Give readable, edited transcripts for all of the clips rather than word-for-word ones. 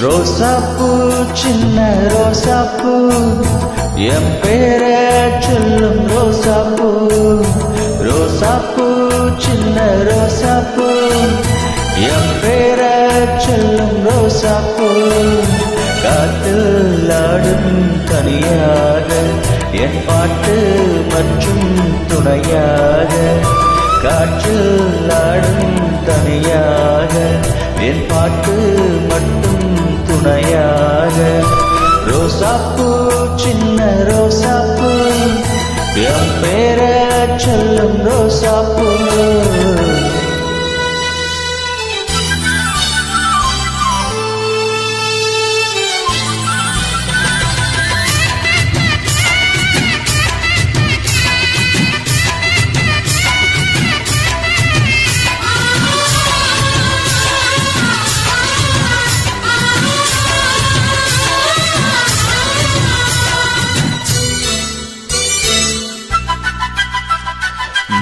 ரோசாப்பூ சின்ன ரோசாப்பூ என் பேர சொல்லும் ரோசாப்பூ. ரோசாப்பூ சின்ன ரோசாப்பூ என் பேர சொல்லும் ரோசாப்பூ. காட்டில் ஆடும் தனியாக என் பாட்டு மற்றும் துணையாக. காற்றில் ஆடும் தனியாக என் பாட்டு மட்டும் துணையாக. ரோசாப்பூ சின்ன ரோசாப்பூ என் பேர சொல்லும் ரோசாப்பூ.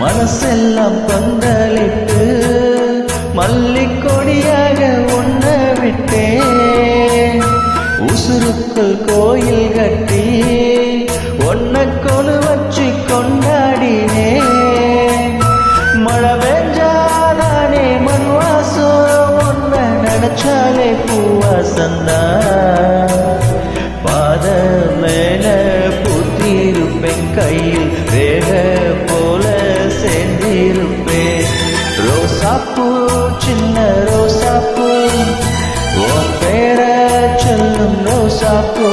மனசெல்லாம் பந்தலிட்டு மல்லிக்கொடியாக ஒன்ன விட்டேன். உசுருக்குள் கோயில் கட்டி ஒன்ன கொலு வச்சு கொண்டாடினேன். மழை பெஞ்சாதானே மண் வாசம் ஒன்ன நினைச்சாலே பூவாசந்தா. பாத மேல பூத்திருப்பேன் கையில் ரேக போல சேர்ந்திருப்பேன். ரோசாப்பூ சின்ன ரோசாப்பூ உன் பேர சொல்லும் ரோசாப்பூ.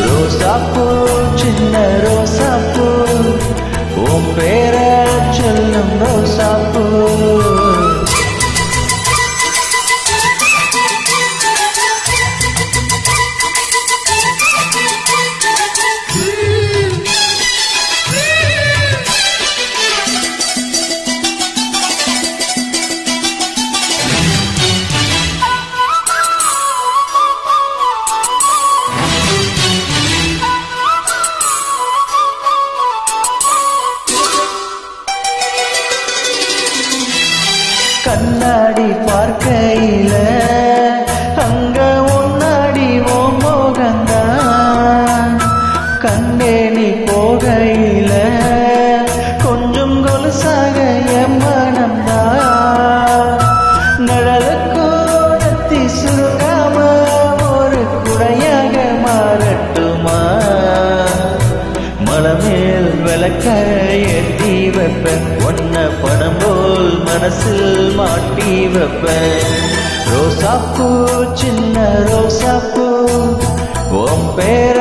ரோசாப்பூ சின்ன ரோசாப்பூ உன் பேர சொல்லும் ரோசாப்பூ. கண்ணாடி பார்க்கையில அங்க ஒன்னாடி ஓ மோகந்தான். கண்ணே நீ போகையில கொஞ்சம் கொலுசாக என் மனம்தான். நடலக்கூடத்தி சுருங்காம ஒரு குடையாக மாறட்டுமா. மலமேல் விளக்க ஏற்றி வைப்பேன் ஒன்ன பணம் போல் மனசில் மாட்டி வைப்பேன். ரோசாப்பூ சின்ன ரோசாப்பூ உன் பேர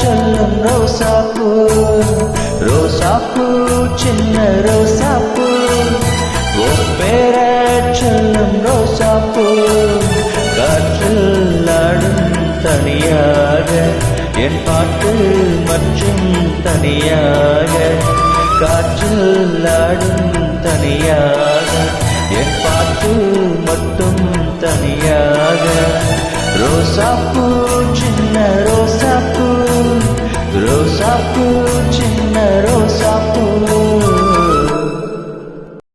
சொல்லும் ரோசாப்பூ. ரோசாப்பூ சின்ன ரோசாப்பூ உன் பேர சொல்லும் ரோசாப்பூ. காற்றில் ஆடும் தனியாக என் பாட்டு மற்றும் தனியாக. காற்றில் ஆடும் தனியாக என் பாட்டு மட்டும் தனியாக. ரோசாப்பூ சின்ன ரோசாப்பூ ரோசாப்பூ சின்ன ரோசாப்பூ.